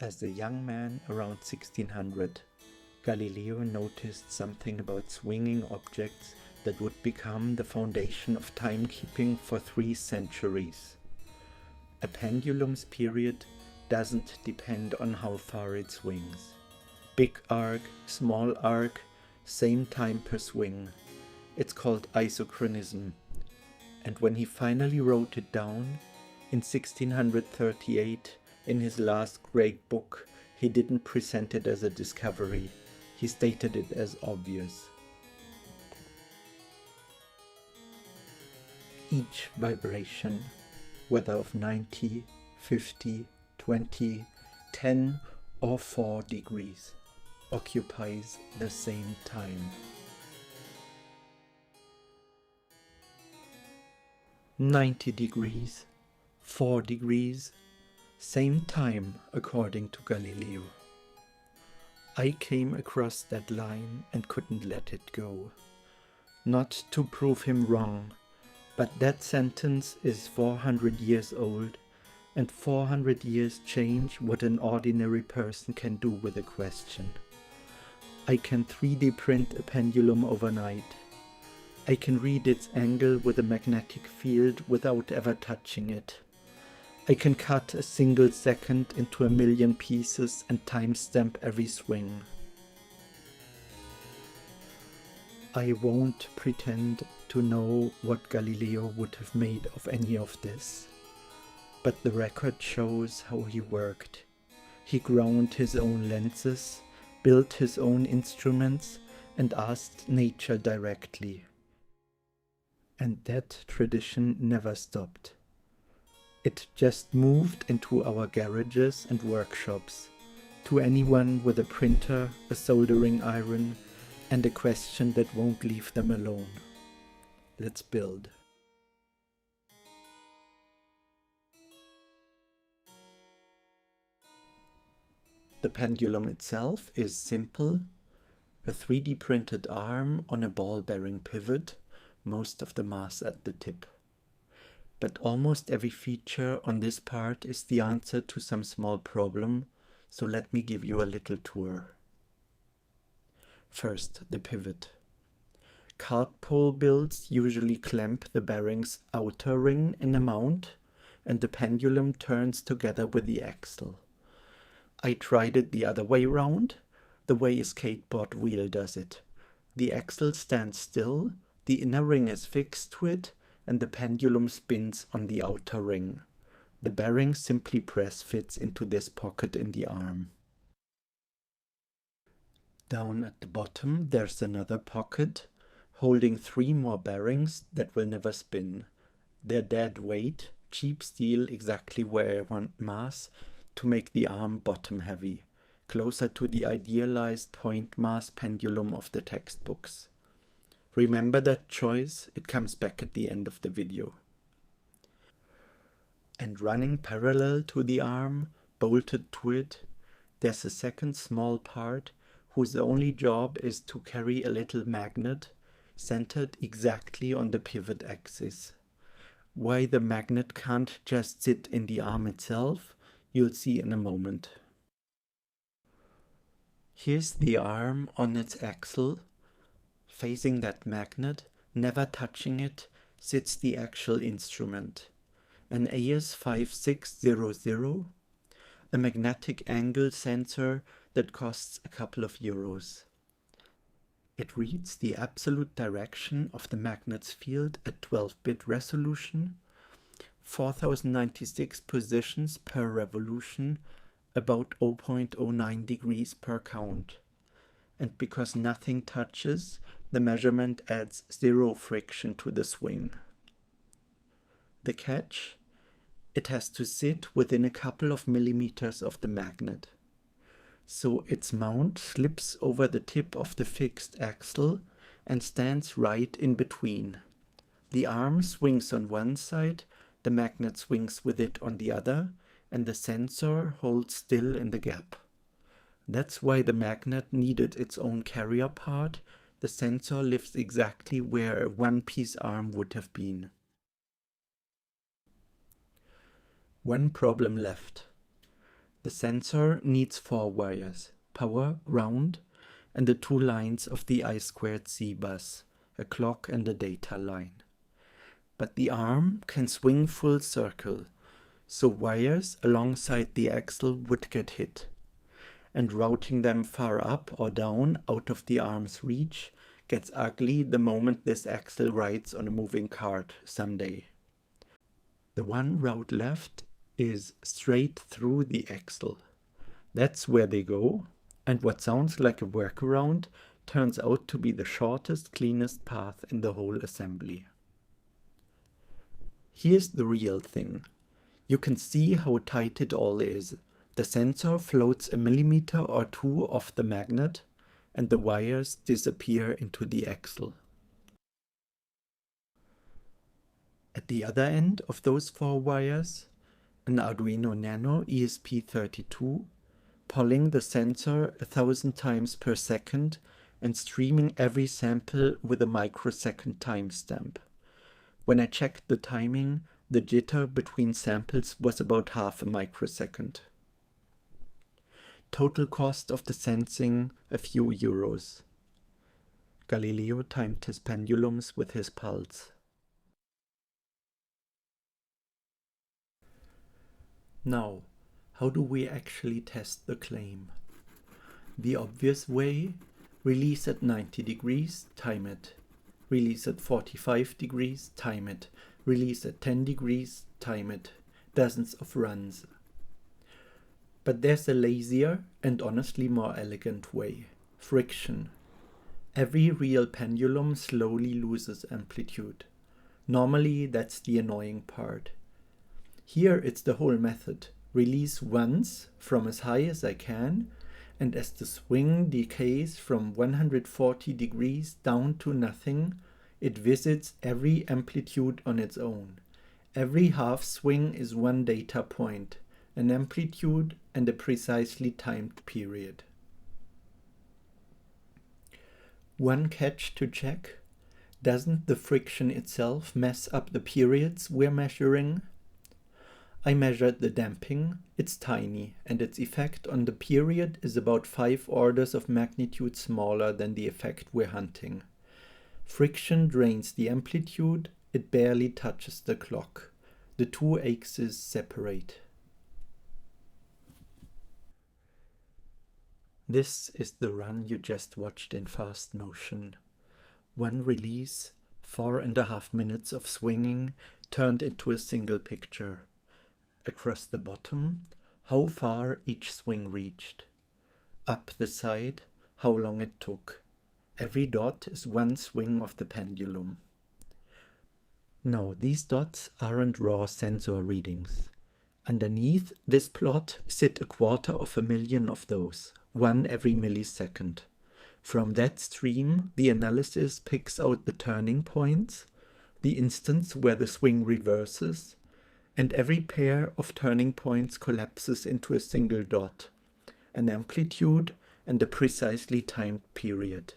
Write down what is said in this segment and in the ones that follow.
As a young man around 1600, Galileo noticed something about swinging objects that would become the foundation of timekeeping for 3 centuries. A pendulum's period doesn't depend on how far it swings. Big arc, small arc, same time per swing. It's called isochronism. And when he finally wrote it down, in 1638, in his last great book, he didn't present it as a discovery. He stated it as obvious. Each vibration, whether of 90, 50, 20, 10 or 4 degrees, occupies the same time. 90 degrees, 4 degrees, same time according to Galileo. I came across that line and couldn't let it go. Not to prove him wrong, but that sentence is 400 years old, and 400 years change what an ordinary person can do with a question. I can 3D print a pendulum overnight. I can read its angle with a magnetic field without ever touching it. I can cut a single second into a million pieces and timestamp every swing. I won't pretend to know what Galileo would have made of any of this, but the record shows how he worked. He ground his own lenses, built his own instruments, and asked nature directly. And that tradition never stopped. It just moved into our garages and workshops, to anyone with a printer, a soldering iron, and a question that won't leave them alone. Let's build. The pendulum itself is simple, a 3D printed arm on a ball-bearing pivot, most of the mass at the tip. But almost every feature on this part is the answer to some small problem, so let me give you a little tour. First, the pivot. Cart pole builds usually clamp the bearing's outer ring in a mount, and the pendulum turns together with the axle. I tried it the other way round, the way a skateboard-wheel does it. The axle stands still, the inner ring is fixed to it, and the pendulum spins on the outer ring. The bearing simply press fits into this pocket in the arm. Down at the bottom there's another pocket, holding 3 more bearings that will never spin. They're dead weight, cheap steel exactly where I want mass to make the arm bottom heavy, closer to the idealized point mass pendulum of the textbooks. Remember that choice? It comes back at the end of the video. And running parallel to the arm, bolted to it, there's a second small part whose only job is to carry a little magnet centered exactly on the pivot axis. Why the magnet can't just sit in the arm itself, you'll see in a moment. Here's the arm on its axle. Facing that magnet, never touching it, sits the actual instrument. An AS5600, a magnetic angle sensor that costs a couple of euros. It reads the absolute direction of the magnet's field at 12-bit resolution, 4096 positions per revolution, about 0.09 degrees per count. And because nothing touches, the measurement adds 0 friction to the swing. The catch? It has to sit within a couple of millimeters of the magnet. So its mount slips over the tip of the fixed axle and stands right in between. The arm swings on one side, the magnet swings with it on the other, and the sensor holds still in the gap. That's why the magnet needed its own carrier part. The sensor lives exactly where a one-piece arm would have been. One problem left. The sensor needs 4 wires, power, ground, and the 2 lines of the I2C bus, a clock and a data line. But the arm can swing full circle, so wires alongside the axle would get hit, and routing them far up or down out of the arm's reach gets ugly the moment this axle rides on a moving cart someday. The one route left is straight through the axle. That's where they go, and what sounds like a workaround turns out to be the shortest, cleanest path in the whole assembly. Here's the real thing. You can see how tight it all is. The sensor floats a millimeter or 2 off the magnet, and the wires disappear into the axle. At the other end of those 4 wires, an Arduino Nano ESP32, pulling the sensor 1,000 times per second and streaming every sample with a microsecond timestamp. When I checked the timing, the jitter between samples was about half a microsecond. Total cost of the sensing, a few euros. Galileo timed his pendulums with his pulse. Now, how do we actually test the claim? The obvious way: release at 90 degrees, time it. Release at 45 degrees, time it. Release at 10 degrees, time it. Dozens of runs. But there's a lazier and honestly more elegant way. Friction. Every real pendulum slowly loses amplitude. Normally that's the annoying part. Here it's the whole method. Release once from as high as I can, and as the swing decays from 140 degrees down to nothing, it visits every amplitude on its own. Every half swing is one data point, an amplitude and a precisely timed period. One catch to check: doesn't the friction itself mess up the periods we're measuring? I measured the damping. It's tiny, and its effect on the period is about 5 orders of magnitude smaller than the effect we're hunting. Friction drains the amplitude, it barely touches the clock. The 2 axes separate. This is the run you just watched in fast motion. One release, 4.5 minutes of swinging turned into a single picture. Across the bottom, how far each swing reached. Up the side, how long it took. Every dot is one swing of the pendulum. No, these dots aren't raw sensor readings. Underneath this plot sit 250,000 of those, one every millisecond. From that stream, the analysis picks out the turning points, the instance where the swing reverses, and every pair of turning points collapses into a single dot, an amplitude and a precisely timed period.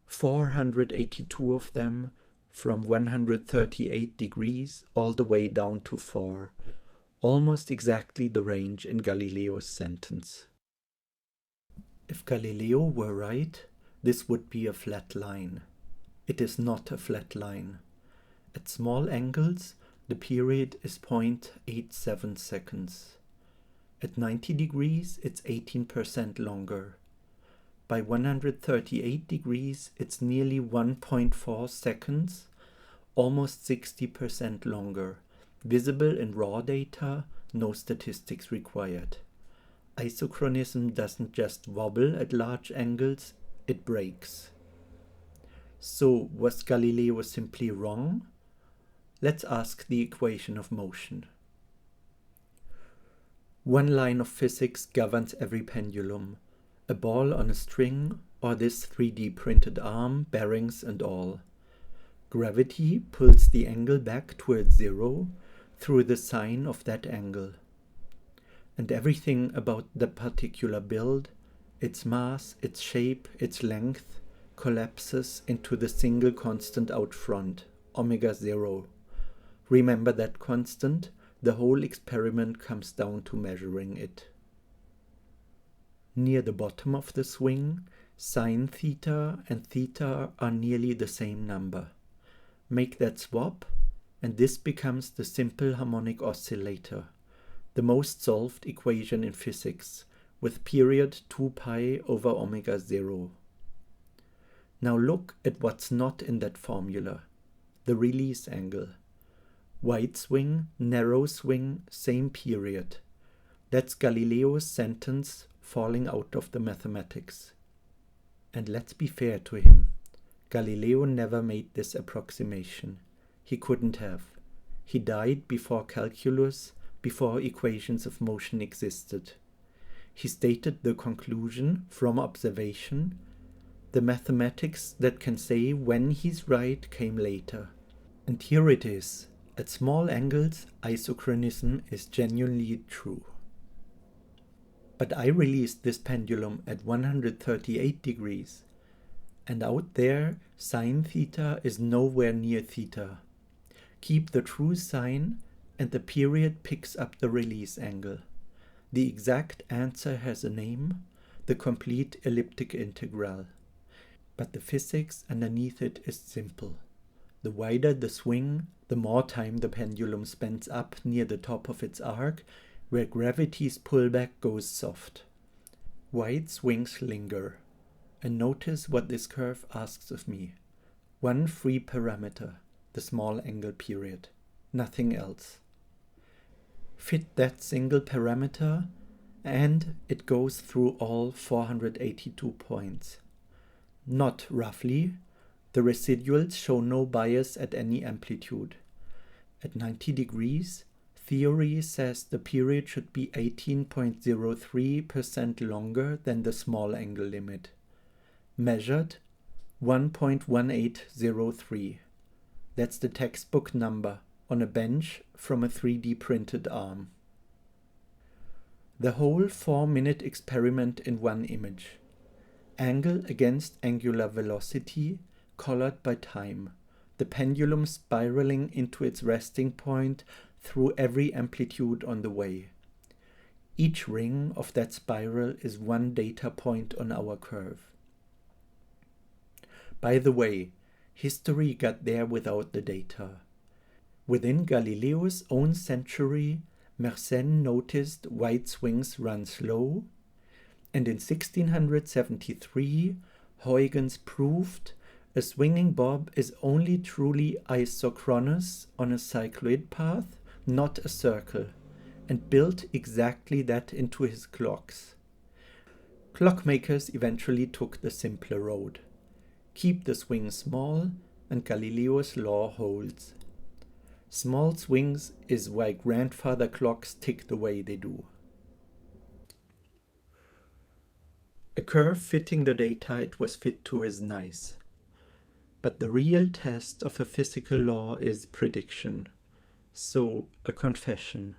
482 of them from 138 degrees all the way down to 4, almost exactly the range in Galileo's sentence. If Galileo were right, this would be a flat line. It is not a flat line. At small angles, the period is 0.87 seconds. At 90 degrees, it's 18% longer. By 138 degrees, it's nearly 1.4 seconds, almost 60% longer. Visible in raw data, no statistics required. Isochronism doesn't just wobble at large angles, it breaks. So, was Galileo simply wrong? Let's ask the equation of motion. One line of physics governs every pendulum: a ball on a string, or this 3D printed arm, bearings and all. Gravity pulls the angle back towards 0 through the sine of that angle. And everything about the particular build, its mass, its shape, its length, collapses into the single constant out front, omega 0. Remember that constant, The whole experiment comes down to measuring it. Near the bottom of the swing, sine theta and theta are nearly the same number. Make that swap, and this becomes the simple harmonic oscillator, the most solved equation in physics, with period 2 pi over omega 0. Now look at what's not in that formula, the release angle. Wide swing, narrow swing, same period. That's Galileo's sentence falling out of the mathematics. And let's be fair to him. Galileo never made this approximation. He couldn't have. He died before calculus, before equations of motion existed. He stated the conclusion from observation. The mathematics that can say when he's right came later. And here it is. At small angles, isochronism is genuinely true. But I released this pendulum at 138 degrees, and out there, sine theta is nowhere near theta. Keep the true sine, and the period picks up the release angle. The exact answer has a name, the complete elliptic integral. But the physics underneath it is simple. The wider the swing, the more time the pendulum spends up near the top of its arc, where gravity's pullback goes soft. Wide swings linger. And notice what this curve asks of me. One free parameter, the small angle period. Nothing else. Fit that single parameter, and it goes through all 482 points. Not roughly. The residuals show no bias at any amplitude. At 90 degrees, theory says the period should be 18.03% longer than the small angle limit. Measured, 1.1803. That's the textbook number on a bench from a 3D printed arm. The whole 4-minute experiment in one image. Angle against angular velocity, colored by time, the pendulum spiraling into its resting point through every amplitude on the way. Each ring of that spiral is one data point on our curve. By the way, history got there without the data. Within Galileo's own century, Mersenne noticed wide swings run slow, and in 1673, Huygens proved a swinging bob is only truly isochronous on a cycloid path, not a circle, and built exactly that into his clocks. Clockmakers eventually took the simpler road. Keep the swing small, and Galileo's law holds. Small swings is why grandfather clocks tick the way they do. A curve fitting the data it was fit to is nice. But the real test of a physical law is prediction. So, a confession.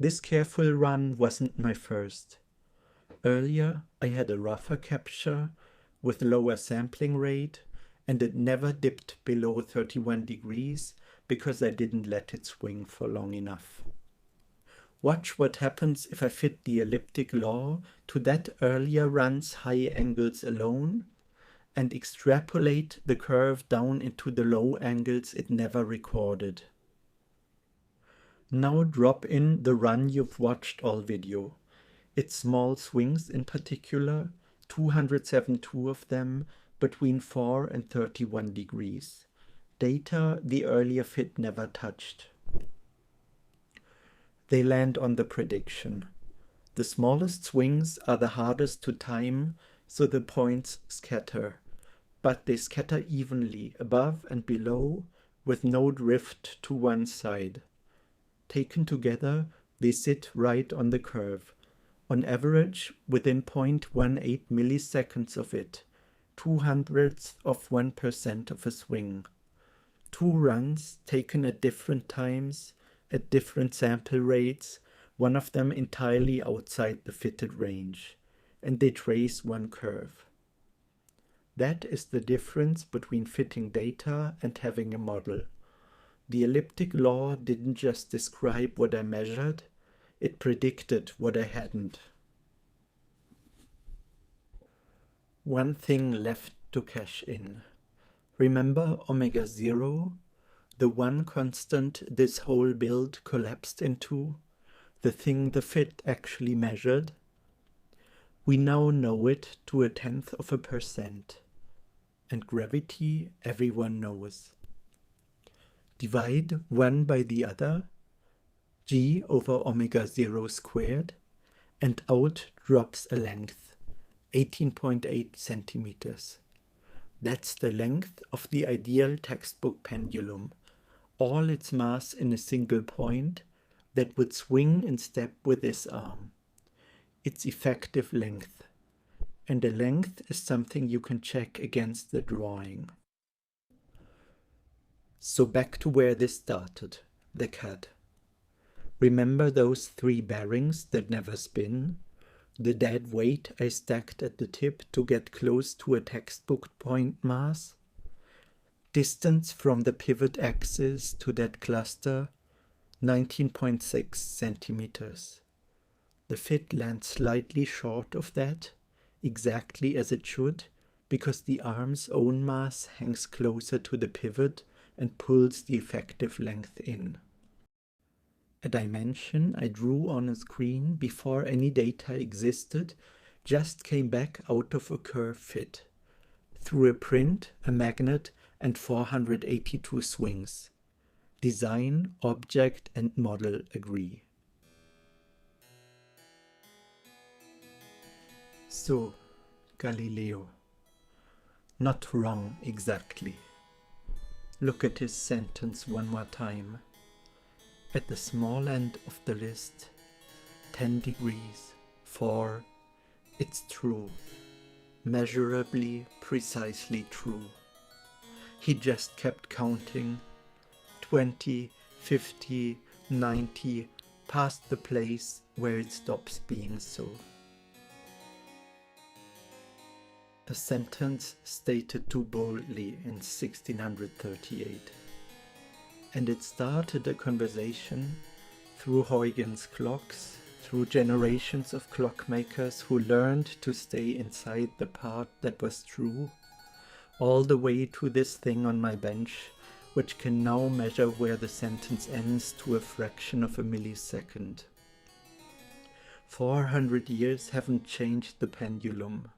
This careful run wasn't my first. Earlier, I had a rougher capture with lower sampling rate, and it never dipped below 31 degrees because I didn't let it swing for long enough. Watch what happens if I fit the elliptic law to that earlier run's high angles alone, and extrapolate the curve down into the low angles it never recorded. Now drop in the run you've watched all video. Its small swings in particular, 272 of them, between 4 and 31 degrees. Data the earlier fit never touched. They land on the prediction. The smallest swings are the hardest to time, so the points scatter. But they scatter evenly, above and below, with no drift to one side. Taken together, they sit right on the curve, on average within 0.18 milliseconds of it, 0.02% of a swing. Two runs taken at different times, at different sample rates, one of them entirely outside the fitted range, and they trace one curve. That is the difference between fitting data and having a model. The elliptic law didn't just describe what I measured, it predicted what I hadn't. One thing left to cash in. Remember omega 0? The one constant this whole build collapsed into? The thing the fit actually measured? We now know it to 0.1%. And gravity everyone knows. Divide one by the other, g over omega 0 squared, and out drops a length, 18.8 centimeters. That's the length of the ideal textbook pendulum, all its mass in a single point that would swing in step with this arm. Its effective length. And the length is something you can check against the drawing. So back to where this started, the CAD. Remember those 3 bearings that never spin? The dead weight I stacked at the tip to get close to a textbook point mass? Distance from the pivot axis to that cluster, 19.6 centimeters. The fit lands slightly short of that, exactly as it should, because the arm's own mass hangs closer to the pivot and pulls the effective length in. A dimension I drew on a screen before any data existed just came back out of a curve fit, through a print, a magnet, and 482 swings. Design, object, and model agree. So, Galileo. Not wrong exactly. Look at his sentence one more time. At the small end of the list, 10 degrees, 4, it's true. Measurably, precisely true. He just kept counting, 20, 50, 90, past the place where it stops being so. A sentence stated too boldly in 1638. And it started a conversation through Huygens clocks, through generations of clockmakers who learned to stay inside the part that was true, all the way to this thing on my bench, which can now measure where the sentence ends to a fraction of a millisecond. 400 years haven't changed the pendulum.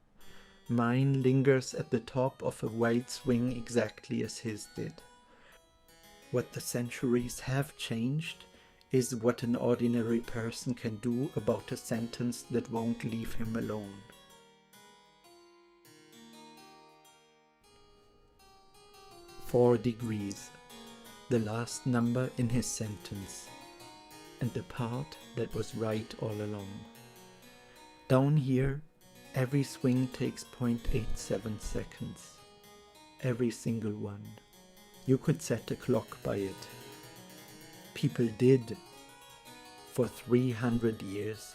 Mine lingers at the top of a wide swing exactly as his did. What the centuries have changed is what an ordinary person can do about a sentence that won't leave him alone. "4 degrees, the last number in his sentence, and the part that was right all along. Down here, every swing takes 0.87 seconds. Every single one. You could set a clock by it. People did for 300 years.